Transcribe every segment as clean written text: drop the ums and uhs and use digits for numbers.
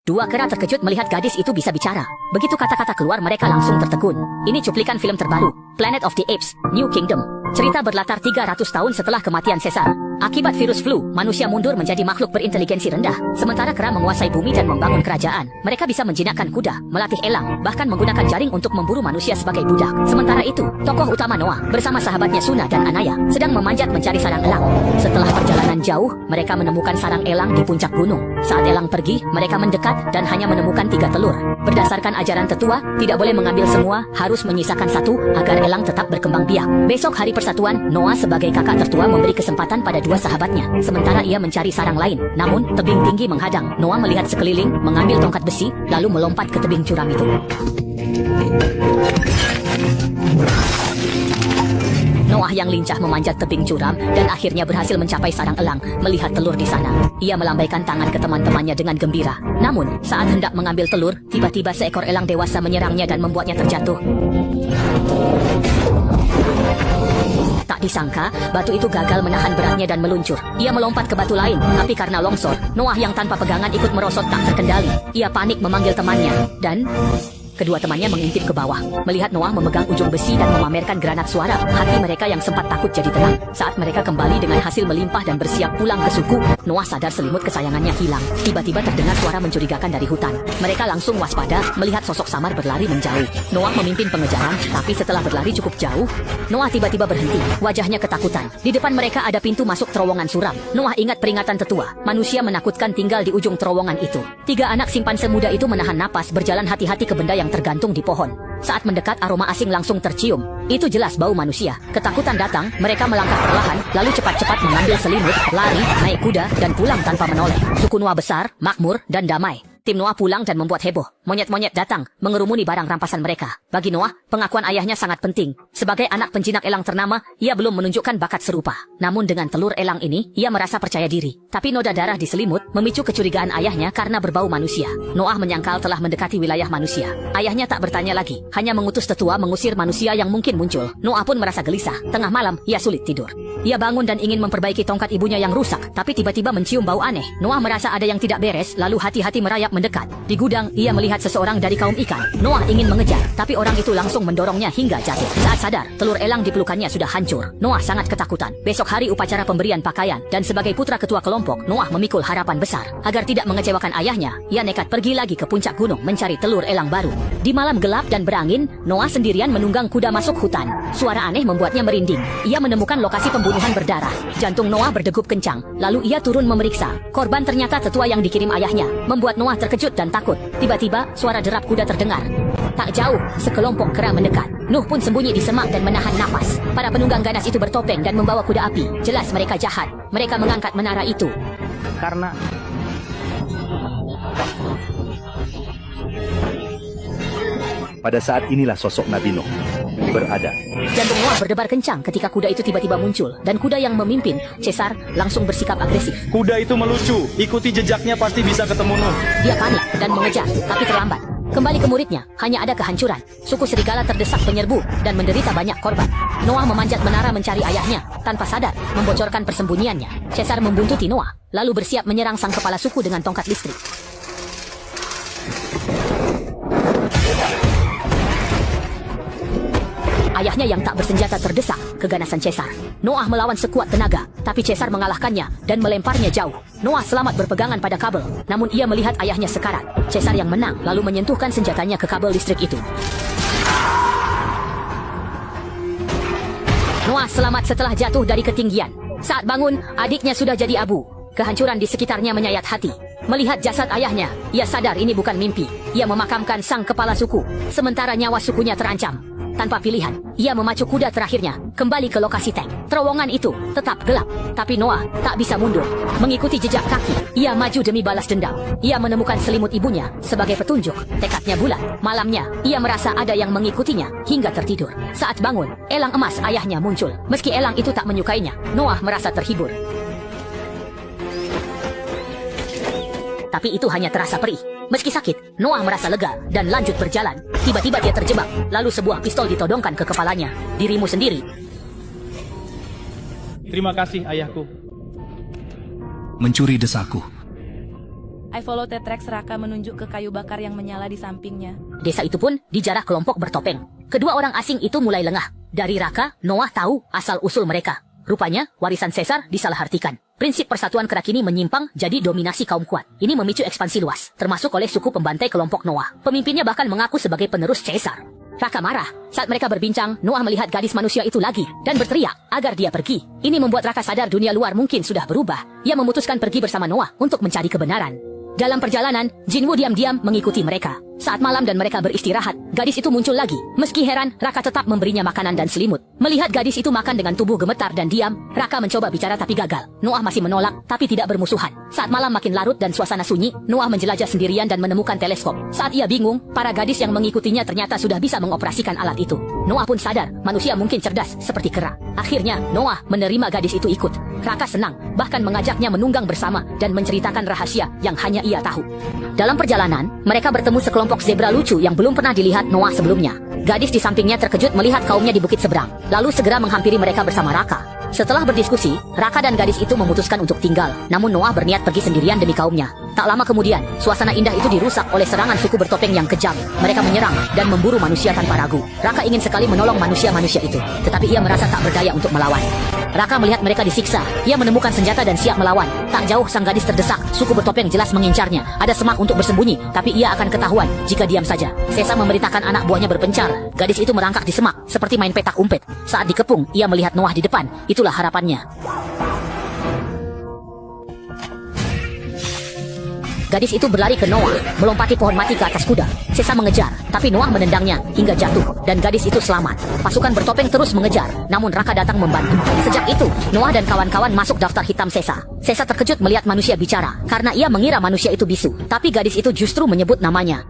Dua kera terkejut melihat gadis itu bisa bicara. Begitu kata-kata keluar mereka langsung tertegun. Ini cuplikan film terbaru, Planet of the Apes, New Kingdom. Cerita berlatar 300 tahun setelah kematian Caesar. Akibat virus flu, manusia mundur menjadi makhluk berinteligensi rendah. Sementara kera menguasai bumi dan membangun kerajaan. Mereka bisa menjinakkan kuda, melatih elang, bahkan menggunakan jaring untuk memburu manusia sebagai budak. Sementara itu, tokoh utama Noah bersama sahabatnya Suna dan Anaya sedang memanjat mencari sarang elang. Setelah perjalanan jauh, mereka menemukan sarang elang di puncak gunung. Saat elang pergi, mereka mendekat dan hanya menemukan 3 telur. Berdasarkan ajaran tetua, tidak boleh mengambil semua, harus menyisakan 1 agar elang tetap berkembang biak. Besok hari persatuan, Noah sebagai kakak tertua memberi kesempatan pada 2 sahabatnya. Sementara ia mencari sarang lain. Namun, tebing tinggi menghadang. Noah melihat sekeliling, mengambil tongkat besi, lalu melompat ke tebing curam itu. Noah yang lincah memanjat tebing curam dan akhirnya berhasil mencapai sarang elang. Melihat telur di sana, ia melambaikan tangan ke teman-temannya dengan gembira. Namun, saat hendak mengambil telur, tiba-tiba seekor elang dewasa menyerangnya dan membuatnya terjatuh. Tak disangka, batu itu gagal menahan beratnya dan meluncur. Ia melompat ke batu lain, tapi karena longsor, Noah yang tanpa pegangan ikut merosot tak terkendali. Ia panik memanggil temannya, dan kedua temannya mengintip ke bawah. Melihat Noah memegang ujung besi dan memamerkan granat suara, hati mereka yang sempat takut jadi tenang. Saat mereka kembali dengan hasil melimpah dan bersiap pulang ke suku, Noah sadar selimut kesayangannya hilang. Tiba-tiba terdengar suara mencurigakan dari hutan. Mereka langsung waspada, melihat sosok samar berlari menjauh. Noah memimpin pengejaran, tapi setelah berlari cukup jauh, Noah tiba-tiba berhenti. Wajahnya ketakutan. Di depan mereka ada pintu masuk terowongan suram. Noah ingat peringatan tetua. Manusia menakutkan tinggal di ujung terowongan itu. 3 anak simpanse muda itu menahan napas, berjalan hati-hati ke benda yang tergantung di pohon. Saat mendekat, aroma asing langsung tercium. Itu jelas bau manusia. Ketakutan datang, mereka melangkah perlahan, lalu cepat-cepat mengambil selimut, lari, naik kuda, dan pulang tanpa menoleh. Suku Noah besar, makmur, dan damai. Tim Noah pulang dan membuat heboh. Monyet-monyet datang, mengerumuni barang rampasan mereka. Bagi Noah, pengakuan ayahnya sangat penting. Sebagai anak penjinak elang ternama, ia belum menunjukkan bakat serupa. Namun dengan telur elang ini, ia merasa percaya diri. Tapi noda darah di selimut memicu kecurigaan ayahnya karena berbau manusia. Noah menyangkal telah mendekati wilayah manusia. Ayahnya tak bertanya lagi, hanya mengutus tetua mengusir manusia yang mungkin muncul. Noah pun merasa gelisah. Tengah malam, ia sulit tidur. Ia bangun dan ingin memperbaiki tongkat ibunya yang rusak, tapi tiba-tiba mencium bau aneh. Noah merasa ada yang tidak beres, lalu hati-hati merayap mendekat. Di gudang, ia melihat seseorang dari kaum ikan. Noah ingin mengejar, tapi orang itu langsung mendorongnya hingga jatuh. Saat sadar, telur elang di pelukannya sudah hancur. Noah sangat ketakutan. Besok hari upacara pemberian pakaian, dan sebagai putra ketua kelompok, Noah memikul harapan besar. Agar tidak mengecewakan ayahnya, ia nekat pergi lagi ke puncak gunung mencari telur elang baru. Di malam gelap dan berangin, Noah sendirian menunggang kuda masuk hutan. Suara aneh membuatnya merinding. Ia menemukan lokasi pembunuhan berdarah. Jantung Noah berdegup kencang. Lalu ia turun memeriksa. Korban ternyata tetua yang dikirim ayahnya. Membuat Noah terkejut dan takut. Tiba-tiba, suara derap kuda terdengar. Tak jauh, sekelompok kera mendekat. Nuh pun sembunyi di semak dan menahan napas. Para penunggang ganas itu bertopeng dan membawa kuda api. Jelas mereka jahat. Mereka mengangkat menara itu karena pada saat inilah sosok Nabi Nuh berada. Jantung Noah berdebar kencang ketika kuda itu tiba-tiba muncul. Dan kuda yang memimpin, Caesar, langsung bersikap agresif. Kuda itu melucu, ikuti jejaknya pasti bisa ketemu Nuh. Dia panik dan mengejar, tapi terlambat. Kembali ke muridnya, hanya ada kehancuran. Suku serigala terdesak penyerbu dan menderita banyak korban. Noah memanjat menara mencari ayahnya, tanpa sadar, membocorkan persembunyiannya. Caesar membuntuti Noah, lalu bersiap menyerang sang kepala suku dengan tongkat listrik. Ayahnya yang tak bersenjata terdesak, keganasan Caesar. Noah melawan sekuat tenaga, tapi Caesar mengalahkannya dan melemparnya jauh. Noah selamat berpegangan pada kabel, namun ia melihat ayahnya sekarat. Caesar yang menang, lalu menyentuhkan senjatanya ke kabel listrik itu. Noah selamat setelah jatuh dari ketinggian. Saat bangun, adiknya sudah jadi abu. Kehancuran di sekitarnya menyayat hati. Melihat jasad ayahnya, ia sadar ini bukan mimpi. Ia memakamkan sang kepala suku, sementara nyawa sukunya terancam. Tanpa pilihan, ia memacu kuda terakhirnya, kembali ke lokasi tank. Terowongan itu tetap gelap, tapi Noah tak bisa mundur. Mengikuti jejak kaki, ia maju demi balas dendam. Ia menemukan selimut ibunya sebagai petunjuk. Tekadnya bulat. Malamnya, ia merasa ada yang mengikutinya hingga tertidur. Saat bangun, elang emas ayahnya muncul. Meski elang itu tak menyukainya, Noah merasa terhibur. Tapi itu hanya terasa perih. Meski sakit, Noah merasa lega dan lanjut berjalan. Tiba-tiba dia terjebak, lalu sebuah pistol ditodongkan ke kepalanya. Dirimu sendiri. Terima kasih, ayahku. Mencuri desaku. I follow Tetrex. Raka menunjuk ke kayu bakar yang menyala di sampingnya. Desa itu pun dijarah kelompok bertopeng. Kedua orang asing itu mulai lengah. Dari Raka, Noah tahu asal-usul mereka. Rupanya, warisan Caesar disalahartikan. Prinsip persatuan kerak ini menyimpang jadi dominasi kaum kuat. Ini memicu ekspansi luas, termasuk oleh suku pembantai kelompok Noah. Pemimpinnya bahkan mengaku sebagai penerus Caesar. Raka marah. Saat mereka berbincang, Noah melihat gadis manusia itu lagi dan berteriak agar dia pergi. Ini membuat Raka sadar dunia luar mungkin sudah berubah. Ia memutuskan pergi bersama Noah untuk mencari kebenaran. Dalam perjalanan, Jinwoo diam-diam mengikuti mereka. Saat malam dan mereka beristirahat, gadis itu muncul lagi. Meski heran, Raka tetap memberinya makanan dan selimut. Melihat gadis itu makan dengan tubuh gemetar dan diam, Raka mencoba bicara tapi gagal. Noah masih menolak, tapi tidak bermusuhan. Saat malam makin larut dan suasana sunyi, Noah menjelajah sendirian dan menemukan teleskop. Saat ia bingung, para gadis yang mengikutinya ternyata sudah bisa mengoperasikan alat itu. Noah pun sadar, manusia mungkin cerdas seperti kera. Akhirnya, Noah menerima gadis itu ikut. Raka senang, bahkan mengajaknya menunggang bersama dan menceritakan rahasia yang hanya ia tahu. Dalam perjalanan, mereka bertemu sekelompok zebra lucu yang belum pernah dilihat Noah sebelumnya. Gadis di sampingnya terkejut melihat kaumnya di bukit seberang, lalu segera menghampiri mereka bersama Raka. Setelah berdiskusi, Raka dan gadis itu memutuskan untuk tinggal, namun Noah berniat pergi sendirian demi kaumnya. Tak lama kemudian, suasana indah itu dirusak oleh serangan suku bertopeng yang kejam. Mereka menyerang dan memburu manusia tanpa ragu. Raka ingin sekali menolong manusia-manusia itu, tetapi ia merasa tak berdaya untuk melawan. Raka melihat mereka disiksa. Ia menemukan senjata dan siap melawan. Tak jauh sang gadis terdesak. Suku bertopeng jelas mengincarnya. Ada semak untuk bersembunyi, tapi ia akan ketahuan jika diam saja. Caesar memerintahkan anak buahnya berpencar. Gadis itu merangkak di semak, seperti main petak umpet. Saat dikepung, ia melihat Noah di depan. Itulah harapannya. Gadis itu berlari ke Noah, melompati pohon mati ke atas kuda. Caesar mengejar, tapi Noah menendangnya hingga jatuh, dan gadis itu selamat. Pasukan bertopeng terus mengejar, namun Raka datang membantu. Sejak itu, Noah dan kawan-kawan masuk daftar hitam Caesar. Caesar terkejut melihat manusia bicara, karena ia mengira manusia itu bisu. Tapi gadis itu justru menyebut namanya.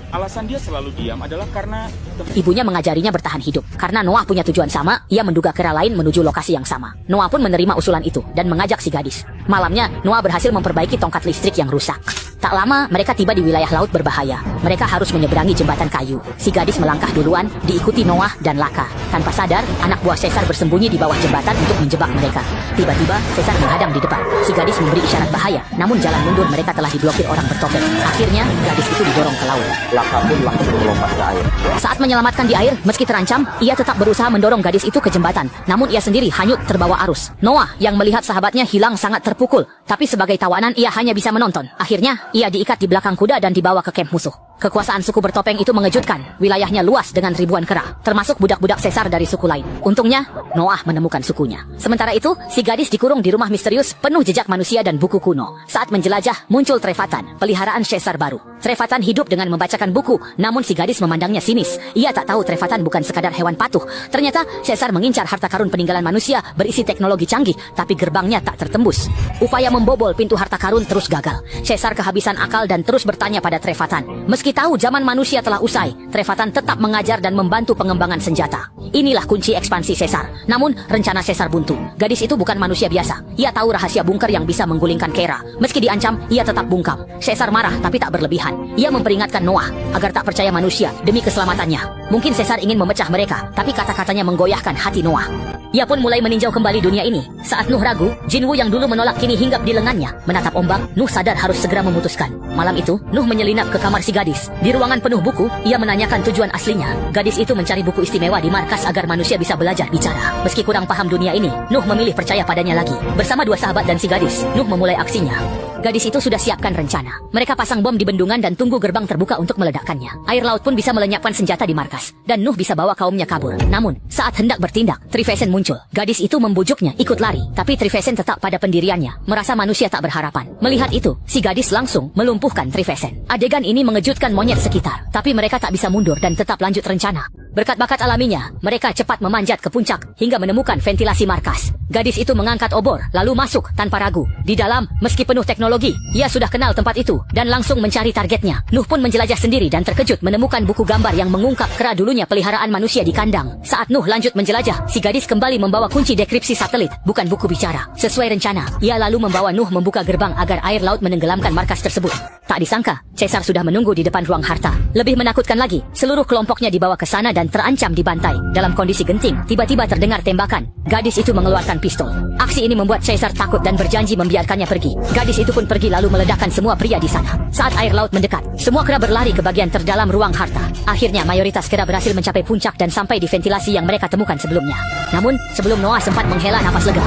Alasan dia selalu diam adalah karena Ibunya mengajarinya bertahan hidup. Karena Noah punya tujuan sama, ia menduga kera lain menuju lokasi yang sama. Noah pun menerima usulan itu dan mengajak si gadis. Malamnya, Noah berhasil memperbaiki tongkat listrik yang rusak. Tak lama, mereka tiba di wilayah laut berbahaya. Mereka harus menyeberangi jembatan kayu. Si gadis melangkah duluan, diikuti Noah dan Laka. Tanpa sadar, anak buah Caesar bersembunyi di bawah jembatan untuk menjebak mereka. Tiba-tiba, Caesar menghadang di depan. Si gadis memberi isyarat bahaya, namun jalan mundur mereka telah diblokir orang bertopeng. Akhirnya, gadis itu didorong ke laut. Laka pun langsung melompat ke air. Saat menyelamatkan di air, meski terancam, ia tetap berusaha mendorong gadis itu ke jembatan. Namun ia sendiri hanyut terbawa arus. Noah yang melihat sahabatnya hilang sangat terpukul. Tapi sebagai tawanan, ia hanya bisa menonton. Akhirnya, ia diikat di belakang kuda dan dibawa ke kamp musuh. Kekuasaan suku bertopeng itu mengejutkan. Wilayahnya luas dengan ribuan kera, termasuk budak-budak Caesar dari suku lain. Untungnya, Noah menemukan sukunya. Sementara itu, si gadis dikurung di rumah misterius penuh jejak manusia dan buku kuno. Saat menjelajah, muncul Trefatan, peliharaan Caesar baru. Trefatan hidup dengan membacakan buku, namun si gadis memandangnya sinis. Ia tak tahu Trefatan bukan sekadar hewan patuh. Ternyata, Caesar mengincar harta karun peninggalan manusia berisi teknologi canggih, tapi gerbangnya tak tertembus. Upaya membobol pintu harta karun terus gagal. Caesar kehabisan akal dan terus bertanya pada Trefatan. Meski tahu zaman manusia telah usai, Trefatan tetap mengajar dan membantu pengembangan senjata. Inilah kunci ekspansi Caesar. Namun, rencana Caesar buntu. Gadis itu bukan manusia biasa. Ia tahu rahasia bunker yang bisa menggulingkan kera. Meski diancam, ia tetap bungkam. Caesar marah tapi tak berlebihan. Ia memperingatkan Noah agar tak percaya manusia demi keselamatannya. Mungkin Caesar ingin memecah mereka, tapi kata-katanya menggoyahkan hati Noah. Ia pun mulai meninjau kembali dunia ini. Saat Nuh ragu, Jinwoo yang dulu menolak kini hinggap di lengannya. Menatap ombak, Nuh sadar harus segera memutuskan. Malam itu, Nuh menyelinap ke kamar si gadis. Di ruangan penuh buku, ia menanyakan tujuan aslinya. Gadis itu mencari buku istimewa di markas agar manusia bisa belajar bicara. Meski kurang paham dunia ini, Nuh memilih percaya padanya lagi. Bersama dua sahabat dan si gadis, Nuh memulai aksinya. Gadis itu sudah siapkan rencana. Mereka pasang bom di bendungan dan tunggu gerbang terbuka untuk meledakkannya. Air laut pun bisa melenyapkan senjata di markas. Dan Nuh bisa bawa kaumnya kabur. Namun, saat hendak bertindak, Trifesen muncul. Gadis itu membujuknya ikut lari. Tapi Trifesen tetap pada pendiriannya. Merasa manusia tak berharapan. Melihat itu, si gadis langsung melumpuhkan Trifesen. Adegan ini mengejutkan monyet sekitar. Tapi mereka tak bisa mundur dan tetap lanjut rencana. Berkat bakat alaminya, mereka cepat memanjat ke puncak hingga menemukan ventilasi markas. Gadis itu mengangkat obor, lalu masuk tanpa ragu. Di dalam, meski penuh teknologi, ia sudah kenal tempat itu dan langsung mencari targetnya. Nuh pun menjelajah sendiri dan terkejut menemukan buku gambar yang mengungkap kera dulunya peliharaan manusia di kandang. Saat Nuh lanjut menjelajah, si gadis kembali membawa kunci dekripsi satelit, bukan buku bicara. Sesuai rencana, ia lalu membawa Nuh membuka gerbang agar air laut menenggelamkan markas tersebut. Tak disangka, Caesar sudah menunggu di depan ruang harta. Lebih menakutkan lagi, seluruh kelompoknya dibawa ke sana dan terancam dibantai. Dalam kondisi genting, tiba-tiba terdengar tembakan. Gadis itu mengeluarkan pistol. Aksi ini membuat Caesar takut dan berjanji membiarkannya pergi. Gadis itu pun pergi lalu meledakkan semua pria di sana. Saat air laut mendekat, semua kera berlari ke bagian terdalam ruang harta. Akhirnya mayoritas kera berhasil mencapai puncak dan sampai di ventilasi yang mereka temukan sebelumnya. Namun, sebelum Noah sempat menghela napas lega,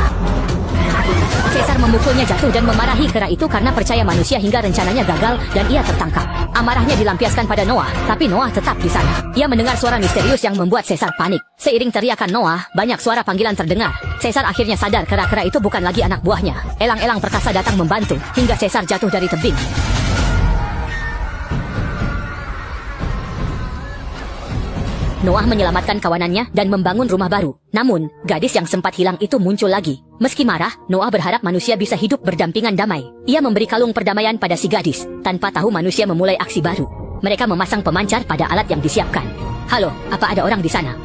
Caesar memukulnya jatuh dan memarahi kera itu karena percaya manusia hingga rencananya gagal dan ia tertangkap. Amarahnya dilampiaskan pada Noah, tapi Noah tetap di sana. Ia mendengar suara misterius yang membuat Caesar panik. Seiring teriakan Noah, banyak suara panggilan terdengar. Caesar akhirnya sadar kera-kera itu bukan lagi anak buahnya. Elang-elang perkasa datang membantu, hingga Caesar jatuh dari tebing. Noah menyelamatkan kawanannya dan membangun rumah baru. Namun, gadis yang sempat hilang itu muncul lagi. Meski marah, Noah berharap manusia bisa hidup berdampingan damai. Ia memberi kalung perdamaian pada si gadis. Tanpa tahu manusia memulai aksi baru. Mereka memasang pemancar pada alat yang disiapkan. Halo, apa ada orang di sana?